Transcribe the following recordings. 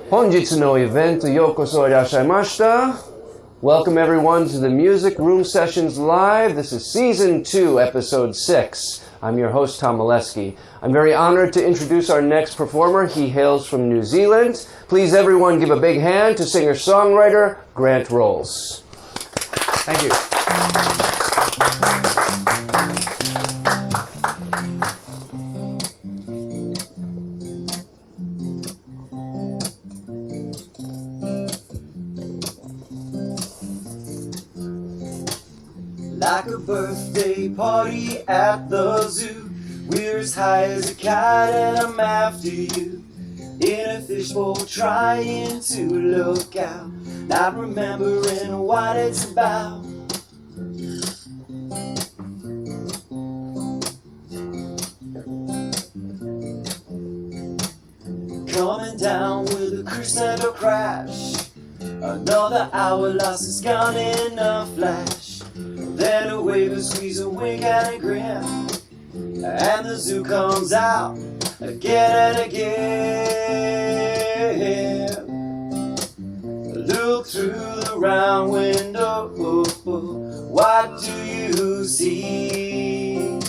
本日のイベントようこそいらっしゃいました。Welcome everyone to the Music Room Sessions Live. This is Season 2, Episode 6. I'm your host, Tom Molesky. I'm very honored to introduce our next performer. He hails from New Zealand. Please everyone give a big hand to singer-songwriter Grant Rolls. Thank you. Like a birthday party at the zoo, we're as high as a kite and I'm after you. In a fishbowl trying to look out, not remembering what it's about. Coming down with a crescendo crash, another hour lost is gone in a flash. Then a wave, a squeeze, a wink and a grin, and the zoo comes out again and again. Look through the round window, what do you see?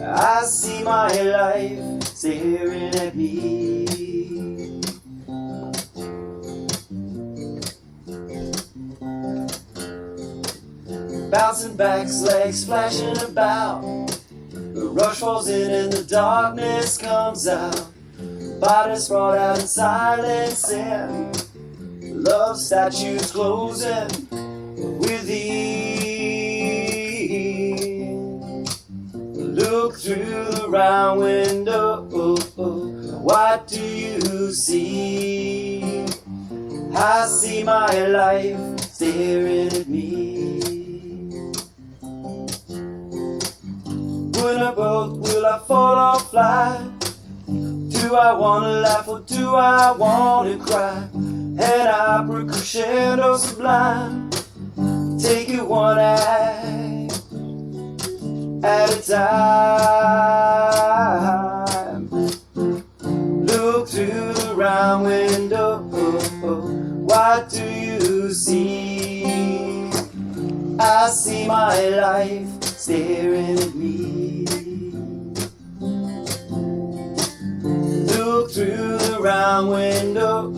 I see my life staring at me. Bouncing back, legs flashing about. The rush falls in and the darkness comes out. Bodies brought out in silence and love statues closing with ease. Look through the round window, what do you see? I see my life staring at me. Will I both, will I fall or fly? Do I wanna laugh or do I wanna cry? An opera crescendo sublime. Take it one act at a time. Look through the round window, what do you see? I see my life staring at me. Look through the round window,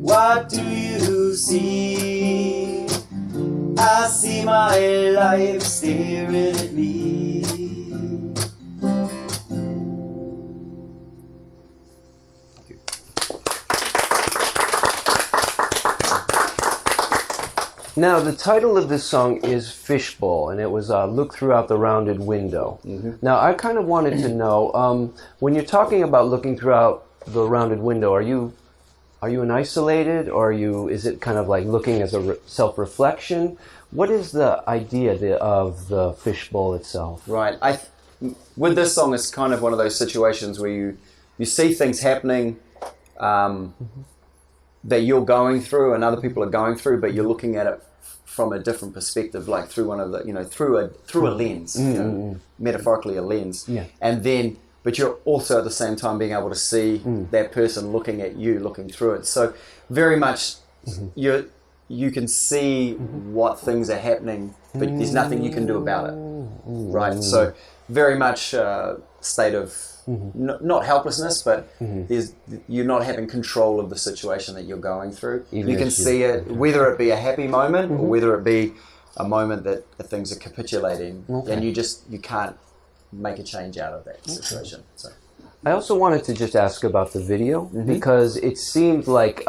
what do you see? I see my life staring at me. Now, the title of this song is Fishbowl, and it was Look Throughout the Rounded Window. Mm-hmm. Now, I kind of wanted to know, when you're talking about looking throughout the rounded window, are you an isolated, or is it kind of like looking as a self-reflection? What is the idea of the fishbowl itself? Right. With this song, it's kind of one of those situations where you see things happening that you're going through and other people are going through, but you're looking at it from a different perspective, like through one of the, through a lens, metaphorically a lens. Yeah. And then, but you're also at the same time being able to see that person looking at you, looking through it. So very much you can see what things are happening, but there's nothing you can do about it. Right. So very much state of not helplessness, but you're not having control of the situation that you're going through. You can see it, whether it be a happy moment or whether it be a moment that things are capitulating, and you can't make a change out of that situation. So I also wanted to just ask about the video, because it seemed like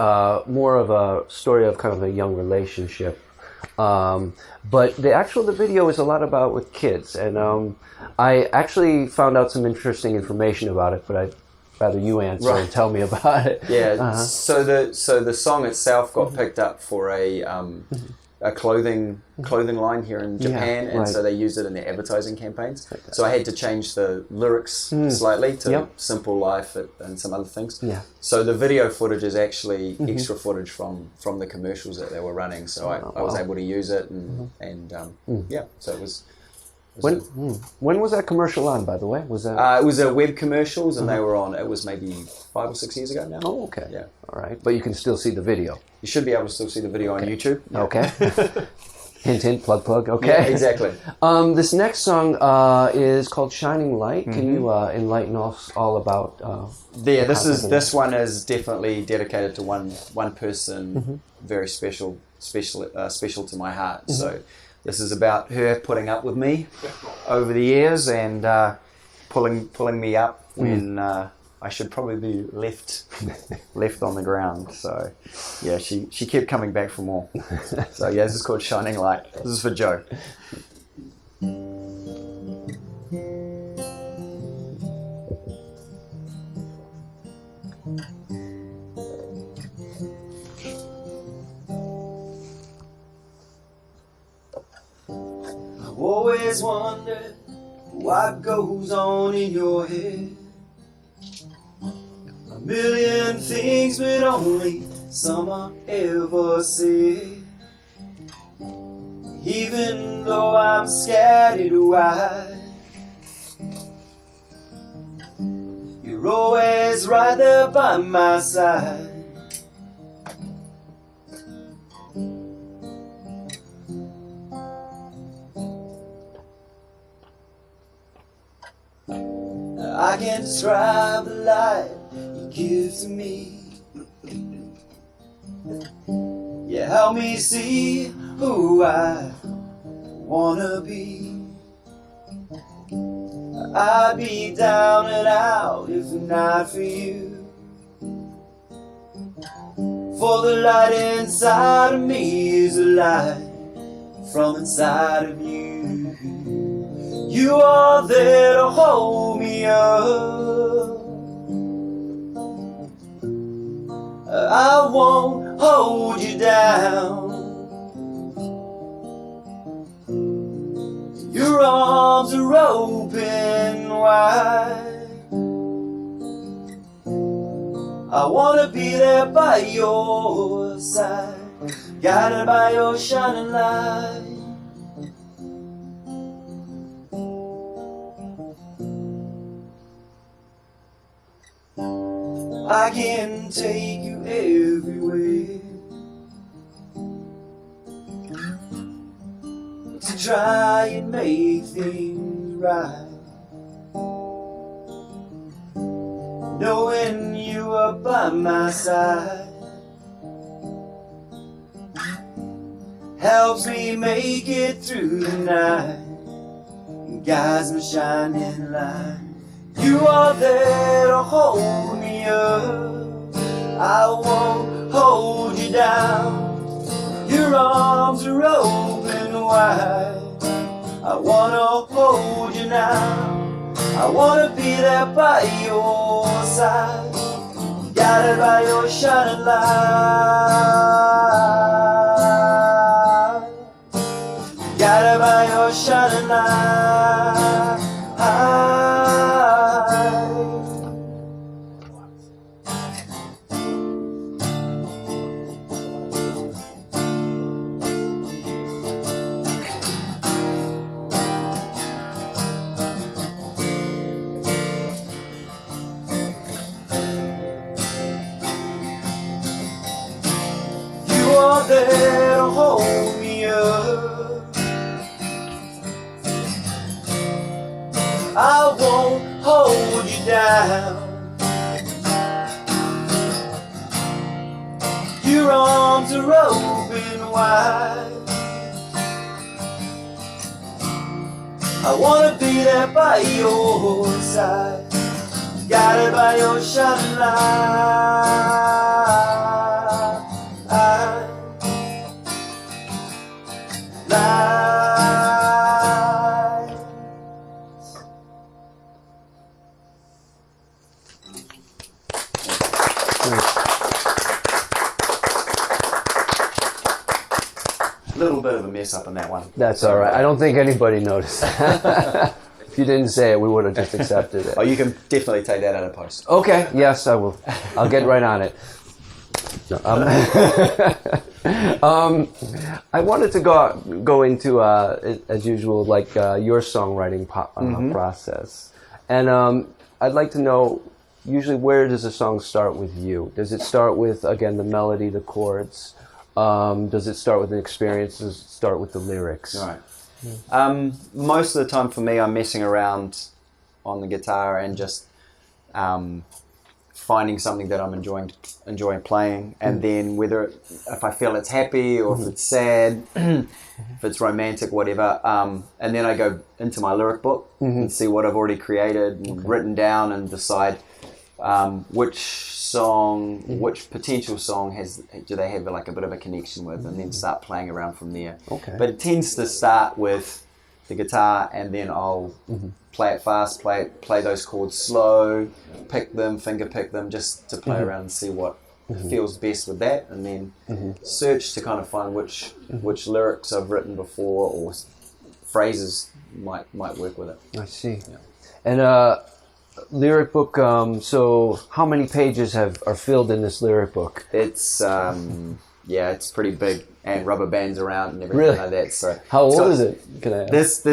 more of a story of kind of a young relationship. But the video is a lot about with kids, and I actually found out some interesting information about it, but I'd rather you answer and tell me about it. Yeah. So the song itself got picked up for a clothing line here in Japan, and so they used it in their advertising campaigns. So I had to change the lyrics slightly to Simple Life and some other things. Yeah. So the video footage is actually extra footage from the commercials that they were running. So I was able to use it, and so it was When was that commercial on, by the way? Was that? It was a web commercials, and they were on. It was maybe 5 or 6 years ago now. Oh, okay. Yeah. All right, but you can still see the video. You should be able to still see the video on YouTube. Yeah. Okay. Hint, hint, plug, plug. Okay. Yeah, exactly. This next song is called "Shining Light." Can you enlighten us all about? This one is definitely dedicated to one person, very special to my heart. So this is about her putting up with me over the years and pulling me up when I should probably be left on the ground. So yeah, she kept coming back for more. So yeah, this is called "Shining Light." This is for Joe. I've always wondered what goes on in your head. A million things, but only some are ever said. Even though I'm scattered wide, you're always right there by my side. I can't describe the light you give to me. You help me see who I wanna be. I'd be down and out if not for you. For the light inside of me is a light from inside of you. You are there to hold me up. I won't hold you down. Your arms are open wide. I wanna be there by your side, guided by your shining light. I can take you everywhere to try and make things right. Knowing you are by my side helps me make it through the night and guides my shining light. You are there to hold me up. I won't hold you down. Your arms are open wide. I wanna hold you now. I wanna be there by your side, guided by your shining light. Guided by your shining light. There to hold me up. I won't hold you down. Your arms are open wide. I wanna be there by your side, guided by your shining light. A little bit of a mess up on that one. That's all right. I don't think anybody noticed. If you didn't say it, we would have just accepted it. Oh, you can definitely take that out of post. Okay. Yes, I will. I'll get right on it. No, I wanted to go into as usual, like your songwriting process, and I'd like to know usually where does a song start with you? Does it start with again the melody, the chords? Does it start with an experience? Does it start with the lyrics? Right. Most of the time for me, I'm messing around on the guitar and just finding something that I'm enjoying playing, and then if I feel it's happy or if it's sad, if it's romantic, whatever, and then I go into my lyric book and see what I've already created and written down and decide which potential song do they have like a bit of a connection with, and then start playing around from there. Okay. But it tends to start with the guitar, and then I'll play it fast, play those chords slow, finger pick them, just to play around and see what feels best with that, and then search to kind of find which lyrics I've written before or phrases might work with it. I see. Yeah. And lyric book. So how many pages are filled in this lyric book? It's it's pretty big, and rubber bands around and everything Really? like that. So How old is it? Can I ask?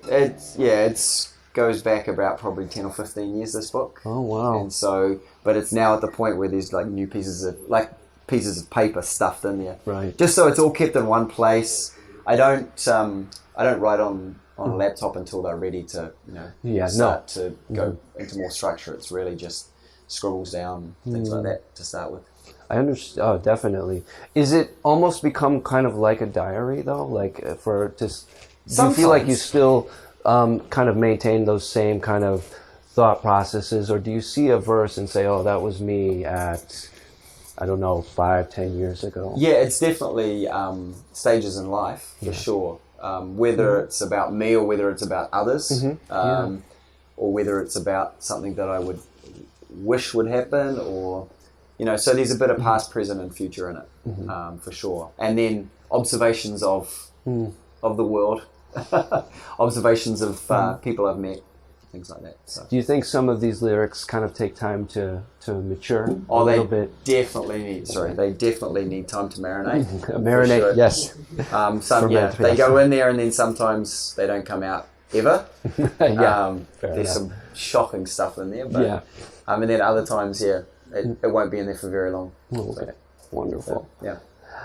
It goes back about probably 10 or 15 years, this book. Oh wow! And so, but it's now at the point where there's like new pieces of paper stuffed in there, Right. just so it's all kept in one place. I don't write on a laptop until they're ready to start to go into more structure. It's really just scribbles down, things like that to start with. I understand. Oh, definitely. Is it almost become kind of like a diary though? Like do you feel like you still kind of maintain those same kind of thought processes, or do you see a verse and say, "Oh, that was me at, I don't know, 5-10 years ago"? Yeah, it's definitely stages in life for sure. Whether it's about me or whether it's about others, or whether it's about something that I would wish would happen, or so there's a bit of past, present, and future in it, for sure. And then observations of the world, observations of people I've met, things like that. So. Do you think some of these lyrics kind of take time to mature a they little bit? They definitely need time to marinate. Marinate, sure. yes. They go in there and then sometimes they don't come out ever. There's some shocking stuff in there, but and then other times, it won't be in there for very long. Okay, wonderful. Yeah.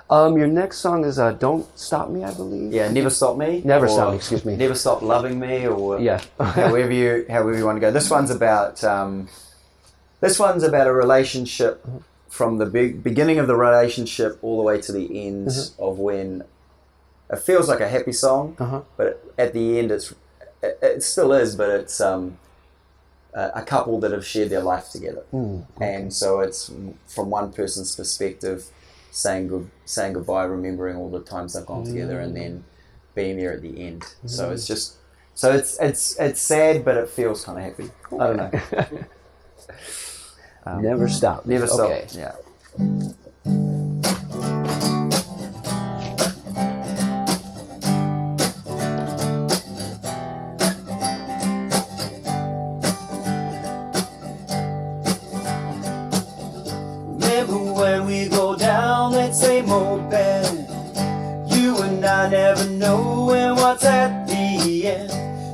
Your next song is "Don't Stop Me," I believe. Yeah, Never Stop Me. Never Stop Me. Excuse me. Never Stop Loving Me, or however you want to go. This one's about a relationship from the beginning of the relationship all the way to the end of when it feels like a happy song, but at the end it still is, but it's a couple that have shared their life together, and so it's from one person's perspective, saying goodbye, remembering all the times they've gone together, and then being there at the end. So it's just it's sad, but it feels kind of happy. I don't know. Never Stop. Never Stop. Okay. Yeah. When we go down that same old bend, you and I never knowing what's at the end.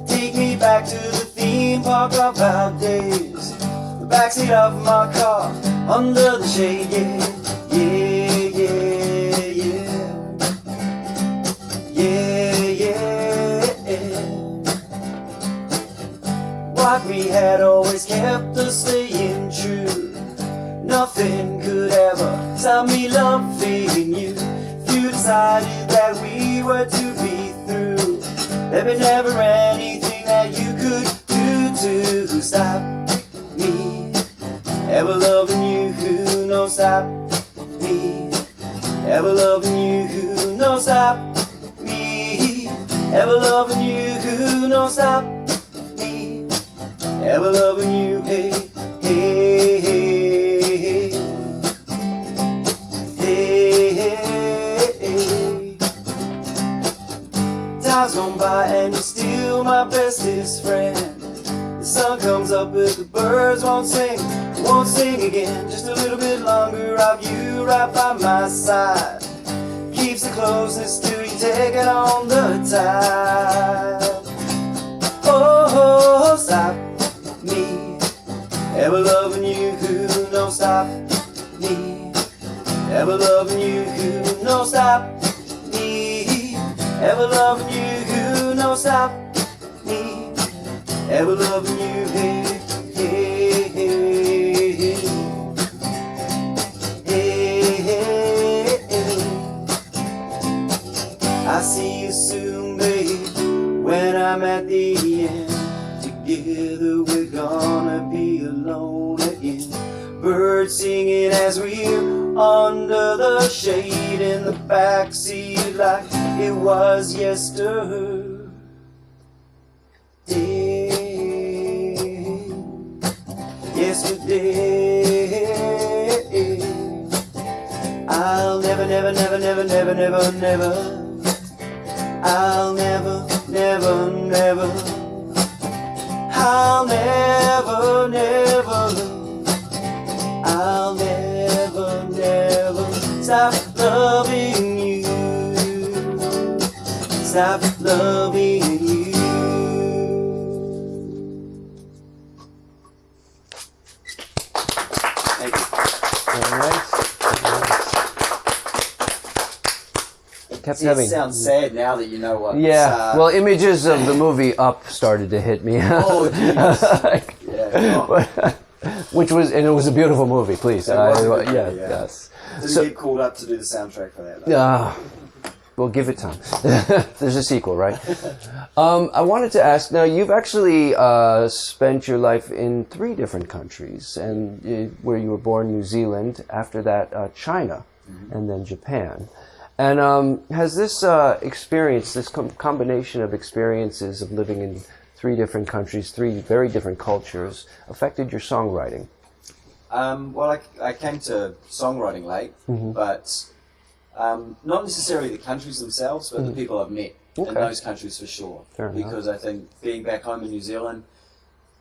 Take me back to the theme park of our days, the backseat of my car, under the shade, What we had always kept us staying true. Nothing could ever stop me loving you. If you decided that we were to be through, there be never anything that you could do to stop me ever loving you. No, stop me ever loving you. No, stop me ever loving you. No, stop me ever loving you. Hey, hey, hey. Time's gone by and you're still my bestest friend. There's sun comes up, but the birds won't sing again. Just a little bit longer of you right by my side keeps the closeness to you taking on the tide. Oh, stop me ever loving you, who don't stop me ever loving you, who don't stop me ever loving you, who don't stop me ever loving you. Hey, hey, hey, hey, hey, hey. I see you soon, babe, when I'm at the end. Together we're gonna be alone again. Birds singing as we're under the shade in the backseat like it was yesterday. Yesterday, I'll never, never, never, never, never, never, never, I'll never, never, never, I'll never, never, I'll never, never stop loving you, stop loving you. Kept It sounds sad now that you know what. Yeah, well, images of the movie Up started to hit me. Oh, jeez. Yeah. Which was, and it was a beautiful movie. Please, Yeah. yes. Didn't get called up to do the soundtrack for that, though. Well, give it time. There's a sequel, right? I wanted to ask. Now, you've actually spent your life in 3 different countries, and where you were born, New Zealand. After that, China, and then Japan. And has this experience, this combination of experiences of living in 3 different countries, 3 very different cultures, affected your songwriting? Well, I came to songwriting late, but not necessarily the countries themselves, but the people I've met in those countries for sure. Fair because enough. I think being back home in New Zealand,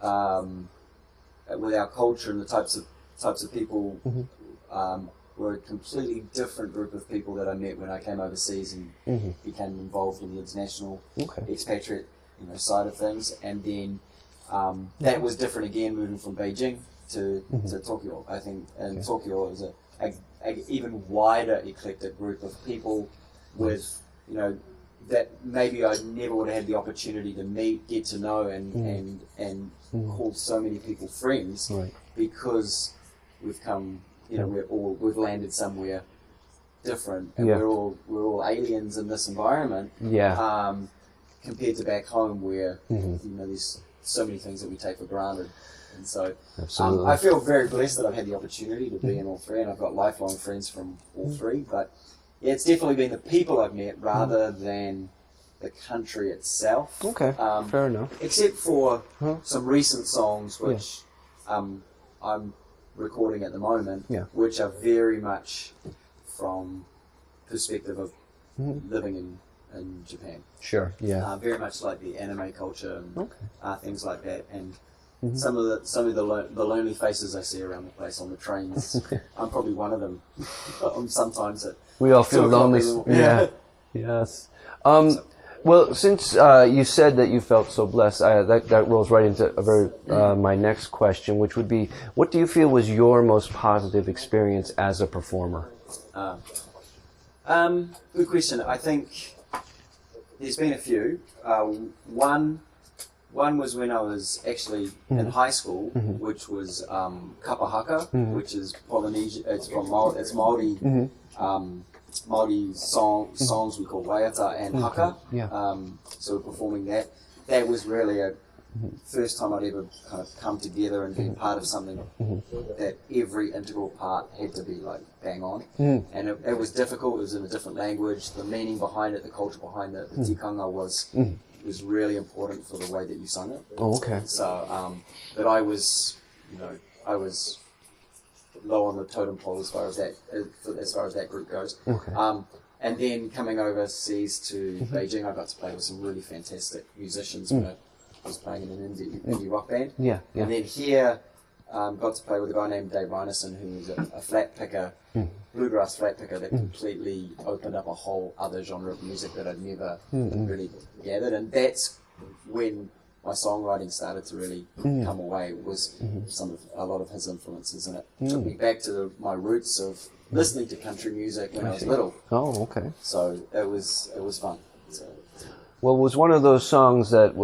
with our culture and the types of people, were a completely different group of people that I met when I came overseas and became involved in the international expatriate side of things. And then that was different again, moving from Beijing to Tokyo. I think, and Tokyo is a even wider eclectic group of people with that maybe I never would have had the opportunity to meet, get to know, and call so many people friends, because we've come. We've landed somewhere different, and we're all aliens in this environment. Compared to back home, where there's so many things that we take for granted, and so I feel very blessed that I've had the opportunity to be in all 3, and I've got lifelong friends from all 3. But yeah, it's definitely been the people I've met rather than the country itself. Okay, fair enough. Except for some recent songs, which I'm recording at the moment, which are very much from perspective of living in Japan. Sure, yeah. Very much like the anime culture and things like that, and some of the lonely faces I see around the place on the trains. I'm probably one of them. Sometimes we all feel lonely. Yeah. Yes. Well, since you said that you felt so blessed, that rolls right into my next question, which would be, what do you feel was your most positive experience as a performer? Good question. I think there's been a few. One was when I was actually in high school, which was kapa haka, which is Polynesian. It's Māori. Māori songs we call waiata and haka. So we're performing that. That was really a first time I'd ever kind of come together and be part of something that every integral part had to be like bang on. And it was difficult. It was in a different language. The meaning behind it, the culture behind it, the tikanga was really important for the way that you sung it. Oh, okay. So, but I was low on the totem pole as far as that group goes. Okay. And then coming overseas to Beijing, I got to play with some really fantastic musicians. was playing in an indie rock band. Yeah, yeah. And then here, got to play with a guy named Dave Reinerson, who was a flat picker, bluegrass flat picker that completely opened up a whole other genre of music that I'd never really gathered. And that's when my songwriting started to really come away, was a lot of his influences, and it took me back to my roots of listening to country music when I was little. Oh, okay. So it was fun. So, well, it was one of those songs that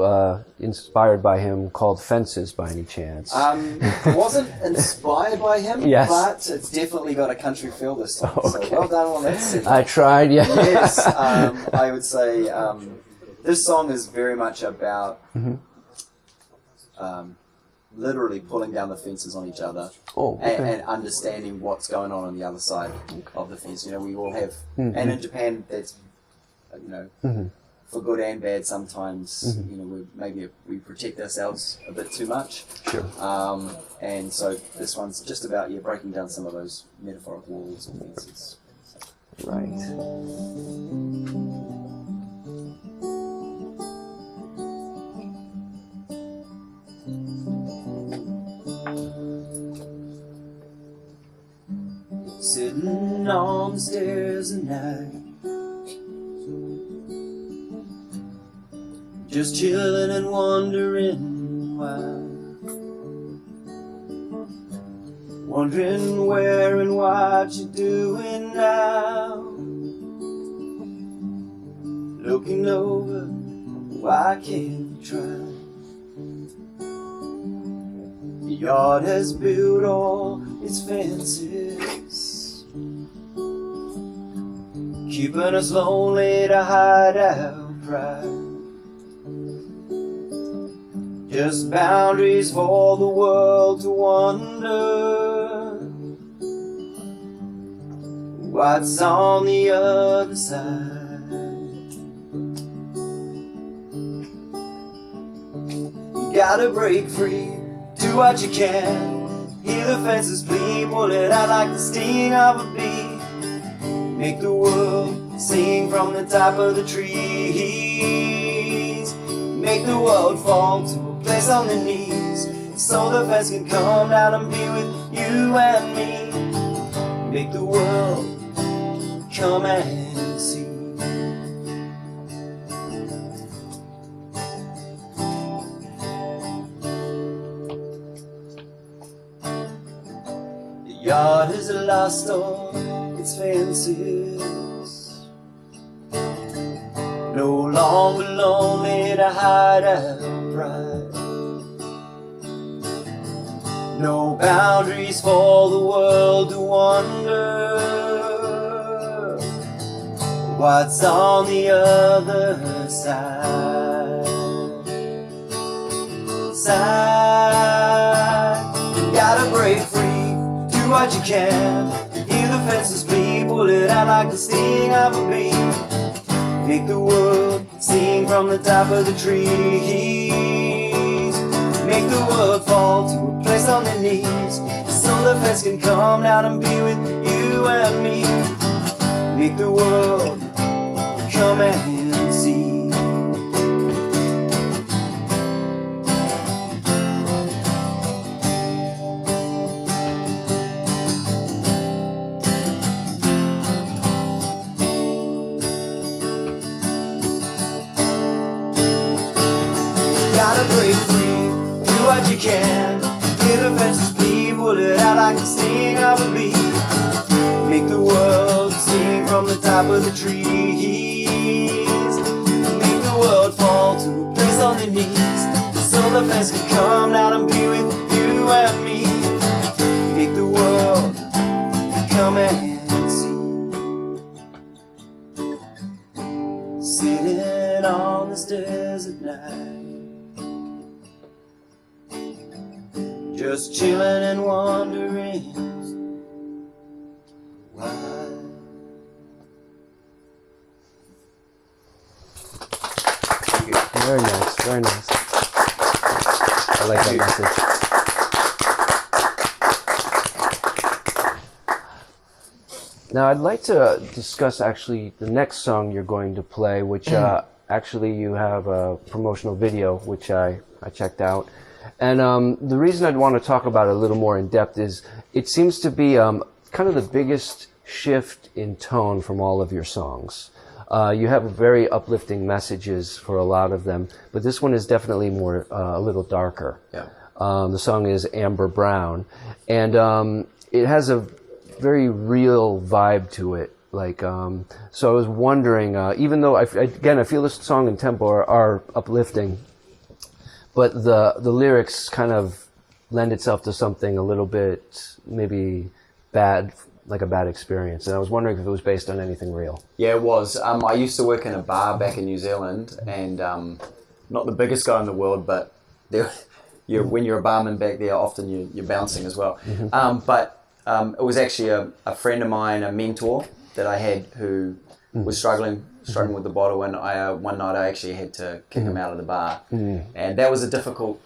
inspired by him called Fences by any chance? it wasn't inspired by him, Yes. but it's definitely got a country feel this time. Okay. So well done on that set. I tried, yeah. Yes, I would say this song is very much about literally pulling down the fences on each other and understanding what's going on the other side of the fence. You know, we all have, and in Japan, that's, you know, for good and bad sometimes, you know, we protect ourselves a bit too much. Sure. And so this one's just about, breaking down some of those metaphorical walls and fences. Right. Sitting on the stairs at night, just chilling and wondering why, wondering where and what you're doing now, looking over, why can't you try? The yard has built all its fences, keeping us lonely to hide our pride. Just boundaries for the world to wonder what's on the other side. You gotta break free, do what you can. Hear the fences bleed, pull it out like the sting of a bee. Make the world sing from the top of the trees. Make the world fall to a place on their knees, so the fence can come down and be with you and me. Make the world come and see. The yard is lost all its fences, no longer lonely to hide our pride. No boundaries for the world to wonder what's on the other side. You gotta break free, do what you can. Hear the fences bleed, pull it out like the sting of a bee. Make the world sing from the top of the trees. Make the world fall to a place on their knees, so the fence can come down and be with you and me. Make the world come and see. Gotta break free, do what you can. Hear the fences bleed, pull it out like the sting of a bee. Make the world sing from the top of the trees. Make the world fall to a place on their knees, so the fence can come down and be with you and me. Make the world come and see. Sitting on the stairs at night, just chilling and wondering why. Very nice, very nice. I like that message. Now I'd like to discuss actually the next song you're going to play, which actually you have a promotional video, which I I checked out. And the reason I'd want to talk about it a little more in depth is it seems to be kind of the biggest shift in tone from all of your songs. You have very uplifting messages for a lot of them, but this one is definitely more a little darker. Yeah. The song is Amber Brown, and it has a very real vibe to it. Like, so I was wondering, even though I feel this song and tempo are uplifting, but the lyrics kind of lend itself to something a little bit maybe bad, like a bad experience. And I was wondering if it was based on anything real. Yeah, it was. I used to work in a bar back in New Zealand, and not the biggest guy in the world, but when you're a barman back there, often you're bouncing as well. But it was actually a friend of mine, a mentor that I had who was struggling with the bottle, and one night I actually had to kick him out of the bar, and that was a difficult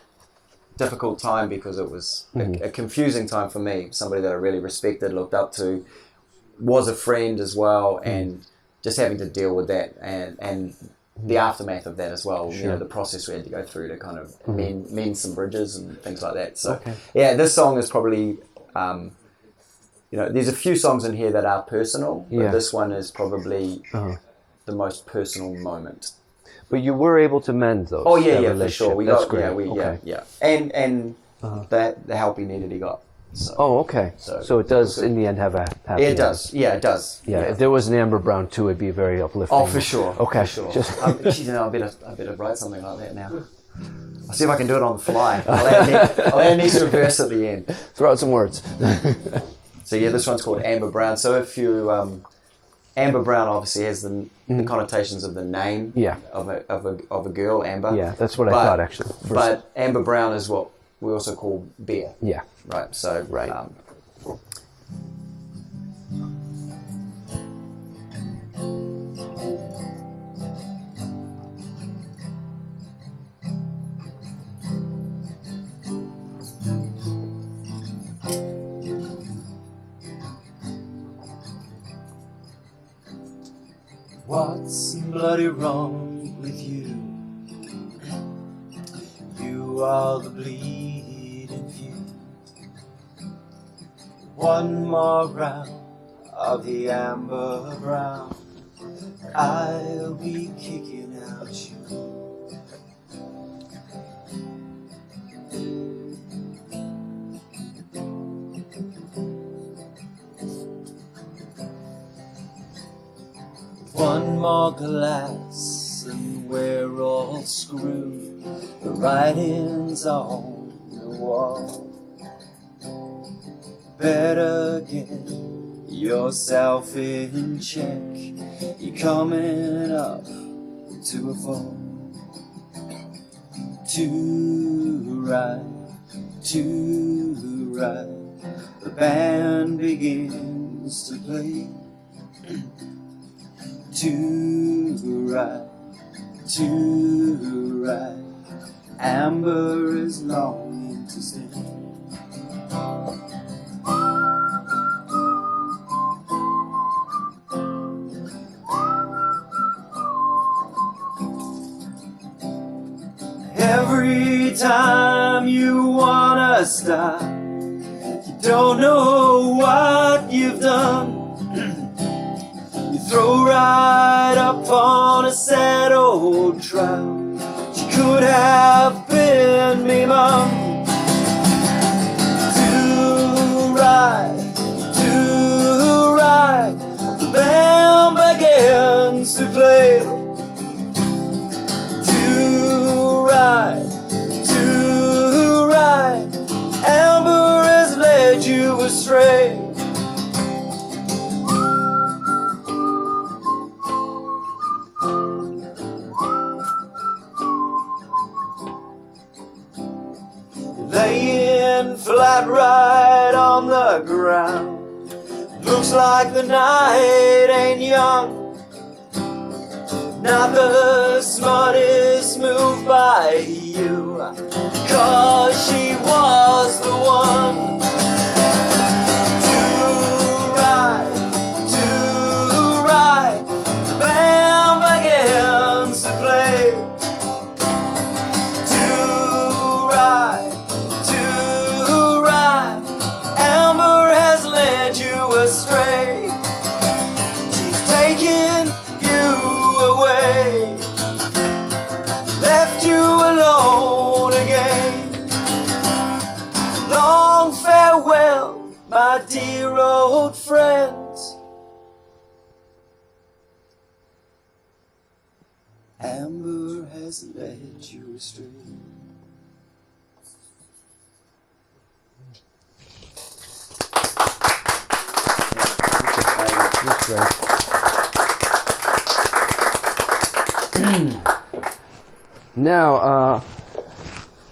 time because it was a confusing time for me. Somebody that I really respected, looked up to, was a friend as well, and just having to deal with that and the aftermath of that as well. Sure. You know, the process we had to go through to kind of mend some bridges and things like that. So yeah, this song is probably. There's a few songs in here that are personal, but this one is probably the most personal moment. But you were able to mend those. Oh yeah, for sure. That's great. Yeah. And the help he needed, he got. So, okay. So it does in the end have a happy it does. Yeah, it does. Yeah. If there was an Amber Brown too, it'd be very uplifting. Oh, for sure. Okay. For sure. I better write something like that now. I'll see if I can do it on the fly. I'll add these reverse at the end. Throw out some words. So yeah, this one's called Amber Brown. So if you, Amber Brown obviously has the connotations of the name of a girl, Amber. Yeah, that's what I thought actually. But Amber Brown is what we also call beer. Yeah. Right. So right. What's bloody wrong with you? You are the bleeding few. One more round of the Amber Brown, I'll be kicking out you. One more glass and we're all screwed. The writing's on the wall. Better get yourself in check. You're coming up to a fall. To right, the band begins to play. To right, Amber is longing to stay. Every time you wanna stop, you don't know what you've done. You throw right up on a sad old trout. She could have been me mum. To right, the band begins to play. To right, Amber has led you astray. Laying flat right on the ground. Looks like the night ain't young. Not the smartest move by you, 'cause she was the one. To right, the band begins to play. To my dear old friend. Amber has led you astray. That's great. Now,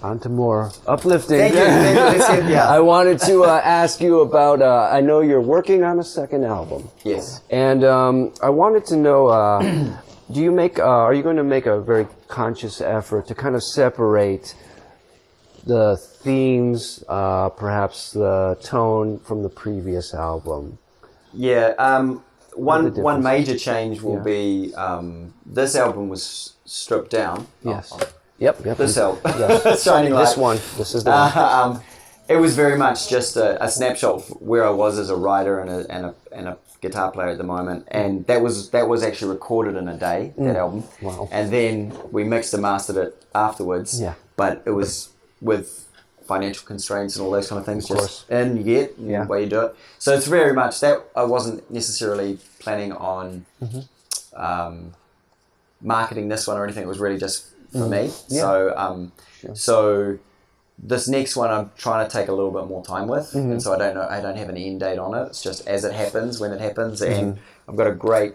on to more uplifting. Thank you. Let's hear- yeah. I wanted to ask you about, I know you're working on a second album. Yes. And I wanted to know, are you going to make a very conscious effort to kind of separate the themes, perhaps the tone from the previous album? Yeah. One differences? major change will be this album was stripped down. Yes. Yep. This album. Yes. Shining Light. This one. This is the one. It was very much just a snapshot of where I was as a writer and a guitar player at the moment, and that was actually recorded in a day, that album. Wow. And then we mixed and mastered it afterwards. Yeah. But it was with financial constraints and all those kind of things, course. just in you get, Yeah. the way you do it. So it's very much that I wasn't necessarily planning on marketing this one or anything. It was really just for me. Yeah. So so this next one I'm trying to take a little bit more time with, and so I don't have an end date on it. It's just as it happens, when it happens, and I've got a great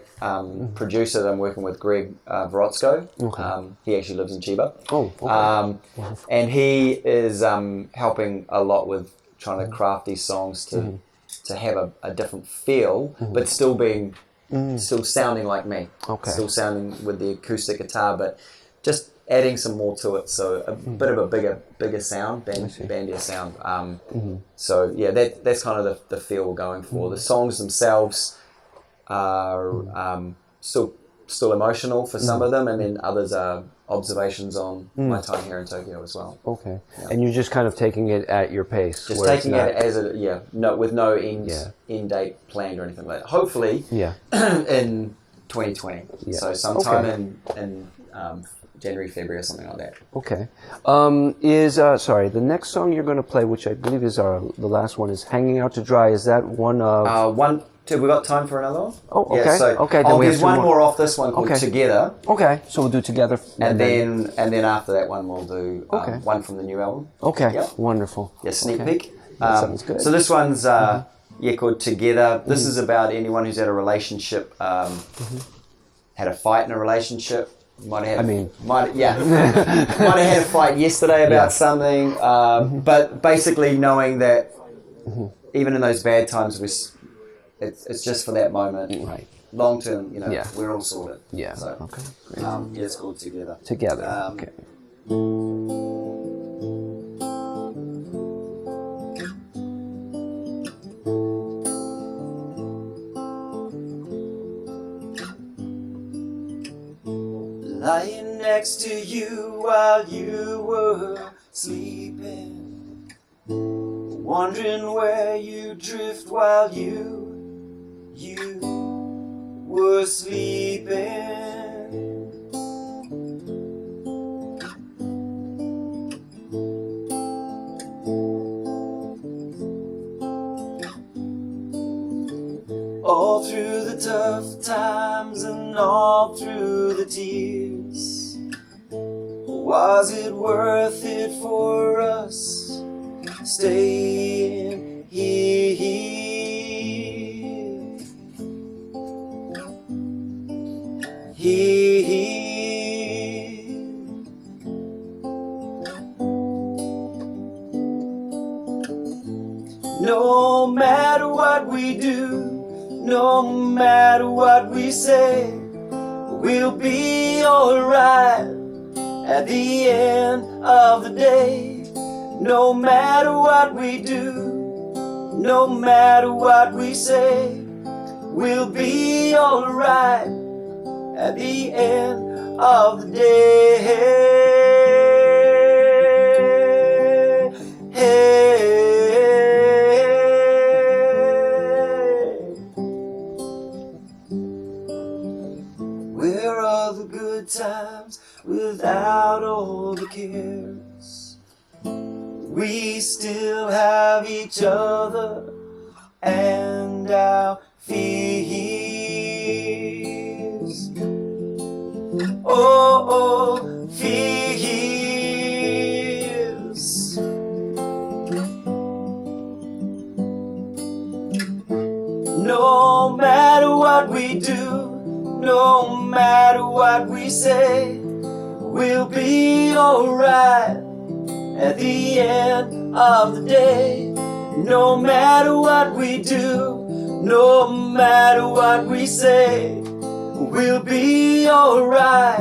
producer that I'm working with, Greg Vrotzko. Okay. He actually lives in Chiba. Oh, okay. And he is helping a lot with trying to craft these songs to have a different feel, but still being still sounding like me. Okay. Still sounding with the acoustic guitar, but just adding some more to it, so a bit of a bigger sound, bandier sound. So yeah, that's kind of the feel we're going for. The songs themselves are still emotional for some of them, and then others are observations on my time here in Tokyo as well. Okay. Yeah. And you're just kind of taking it at your pace. Just taking it as with no end date planned or anything like that. Hopefully, in 2020. Yeah. So sometime in January, February, or something like that. Okay. The next song you're going to play, which I believe is the last one, is "Hanging Out to Dry." Is that one of? We got time for another one? Oh, okay. Yeah, so okay. Then we have there's one more off this one called Together. Okay. So we'll do Together. And then after that one we'll do one from the new album. Okay. Yep. Wonderful. Yeah, sneak peek. That sounds good. So this one's called Together. This is about anyone who's had a relationship, had a fight in a relationship. Might have had a fight yesterday about something, but basically knowing that even in those bad times, it's just for that moment. Right. Long term, we're all sorted. Yeah. So, okay. Great. it's called Together. Together. Okay. Lying next to you while you were sleeping, wondering where you drift while you were sleeping. All through the tough times and all through the tears, was it worth it for us staying here? No matter what we do, no matter what we say, we'll be alright at the end of the day. No matter what we do, no matter what we say, we'll be alright at the end of the day. Where are the good times without all the cares? We still have each other and our fears. Oh, fears. No matter what we do, no matter what we say, we'll be alright at the end of the day. No matter what we do, no matter what we say, we'll be alright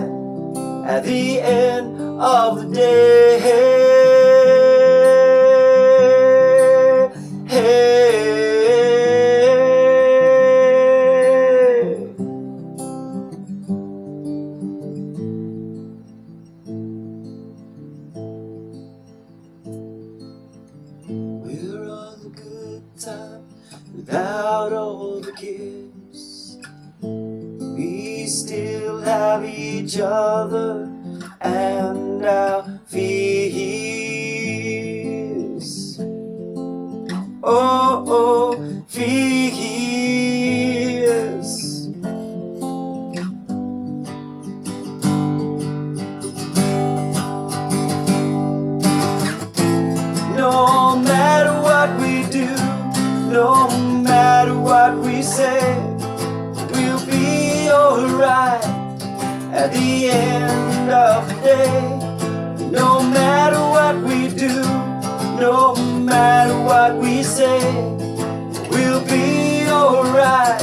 at the end of the day. We're on the good time without all the kids. We still have each other and our fears. Oh, fears. No matter what we do, no matter what we say, we'll be alright at the end of the day. No matter what we do, no matter what we say, we'll be alright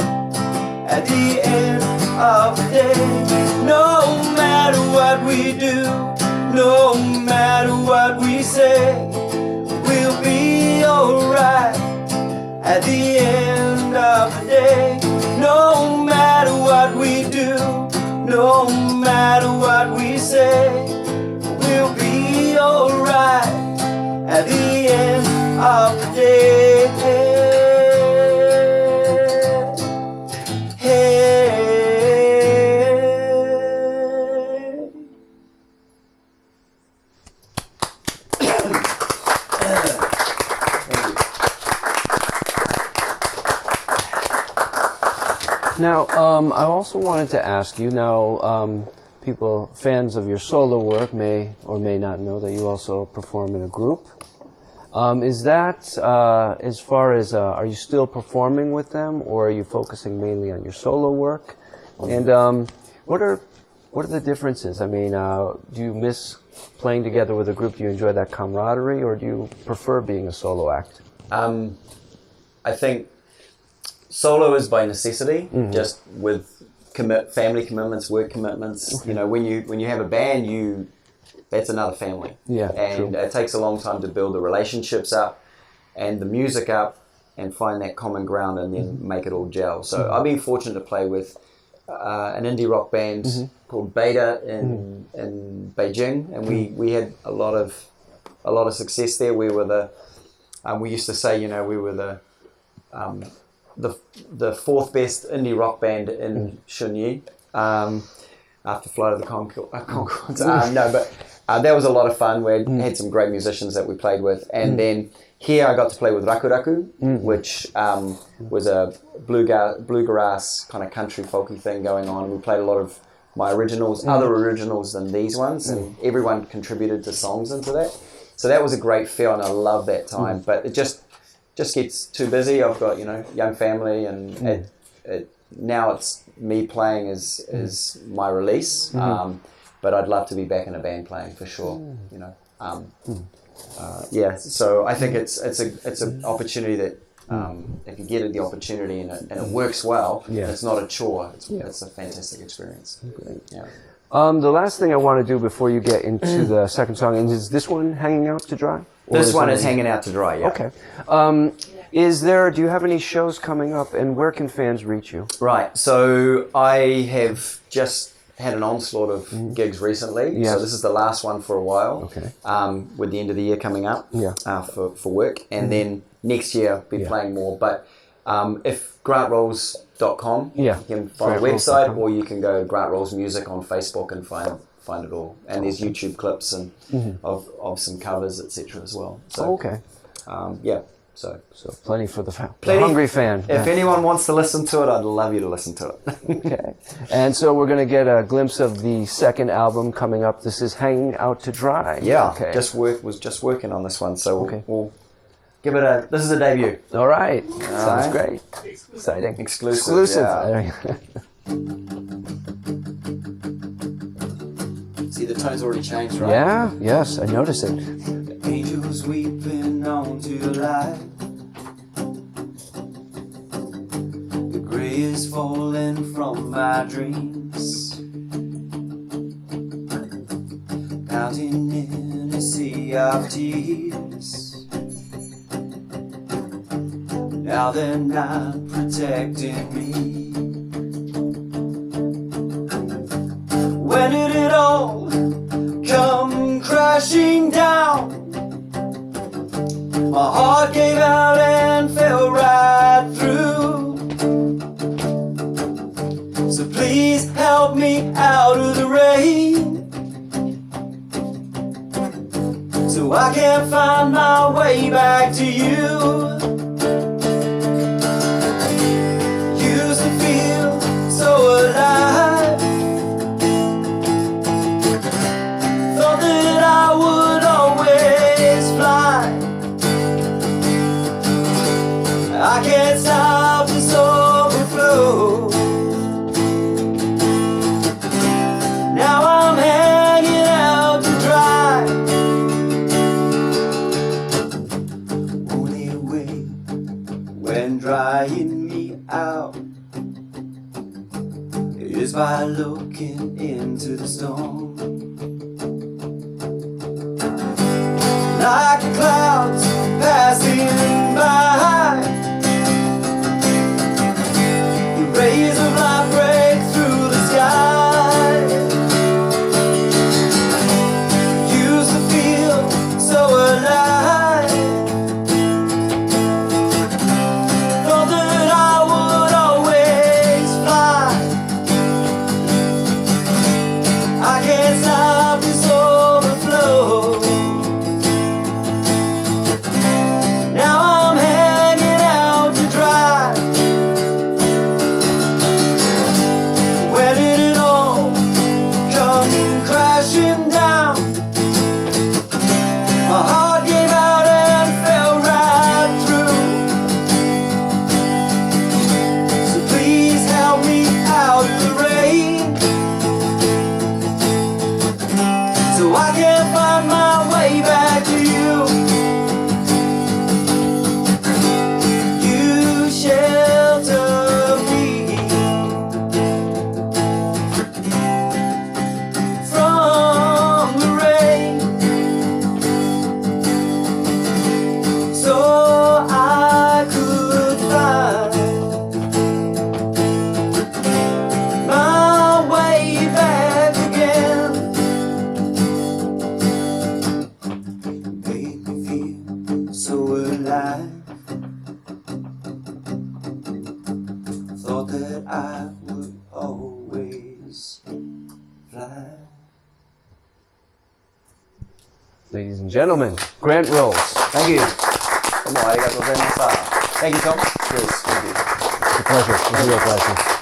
at the end of the day. No matter what we do, no matter what we say, we'll be alright at the end of the day. No matter what we do, no matter what we say, we'll be alright at the end of the day. Hey. Now, I also wanted to ask you, now, people, fans of your solo work may or may not know that you also perform in a group. Is that, as far as, are you still performing with them, or are you focusing mainly on your solo work? And what are the differences? I mean, do you miss playing together with a group? Do you enjoy that camaraderie, or do you prefer being a solo act? I think solo is by necessity, just with family commitments, work commitments. Okay. You know, when you have a band, that's another family. Yeah, and true. it takes a long time to build the relationships up and the music up and find that common ground and then make it all gel. So I've been fortunate to play with an indie rock band called Beta in Beijing, and we had a lot of success there. We were we used to say, you know, we were the fourth best indie rock band in Shunyi, after Flight of the Conchords. No, but that was a lot of fun. We had some great musicians that we played with, and then here I got to play with Raku Raku, which was a bluegrass kind of country folky thing going on. We played a lot of my originals, other originals than these ones, and everyone contributed to songs into that. So that was a great feel, and I love that time. But it just gets too busy. I've got, you know, young family, and now it's me playing is my release. But I'd love to be back in a band playing for sure. You know, yeah. So I think it's an opportunity that if you get the opportunity and it works well, it's not a chore. It's a fantastic experience. Yeah. The last thing I want to do before you get into the second song is this one hanging out to dry? Or This one is hanging out to dry. Yeah. Okay. Do you have any shows coming up, and where can fans reach you? Right. So I have just had an onslaught of gigs recently. Yes. So this is the last one for a while. Okay. With the end of the year coming up. Yeah. For work, and then next year I'll be playing more. But if grantrolls.com, you can find a website, or you can go to Grant Rolls Music on Facebook and find it all. And there's YouTube clips and of some covers, etc. as well. So, okay. Yeah. So plenty for the Plenty. hungry fan. if anyone wants to listen to it, I'd love you to listen to it. Okay. And so we're going to get a glimpse of the second album coming up. This is Hanging Out to Dry. Yeah, Okay. was just working on this one, so Okay. we'll give it this is a debut. All right. Sounds right. great. Exciting. Exclusive, Yeah. See, the tone's already changed, right? Yeah. Yes, I notice it. Angels weeping on to the light. The grey is falling from my dreams. Mounting in a sea of tears. Now they're not protecting me. When did it all come crashing down? My heart gave out and fell right through. So please help me out of the rain, so I can find my way back to you. Used to feel so alive, thought that I would always fly. I can't stop this overflow. Now I'm hanging out to dry. Only way when drying me out is by looking into the storm. Like the clouds passing by, the rays of light break through the sky. Used to feel so alive, thought that I would always fly. I can't stop this overflow. Now I'm hanging out to dry. Where did it all come crashing down? My heart gave out and fell right through. So please help me out of the rain, so I can find my way back to you. You shelter me from the rain, so I could find my way back again. Made me feel so alive, thought that I would always fly. Ladies and gentlemen, Grant Rose. Thank you. Thank you, Tom. Cheers. Thank you. It's a pleasure. It's a real pleasure.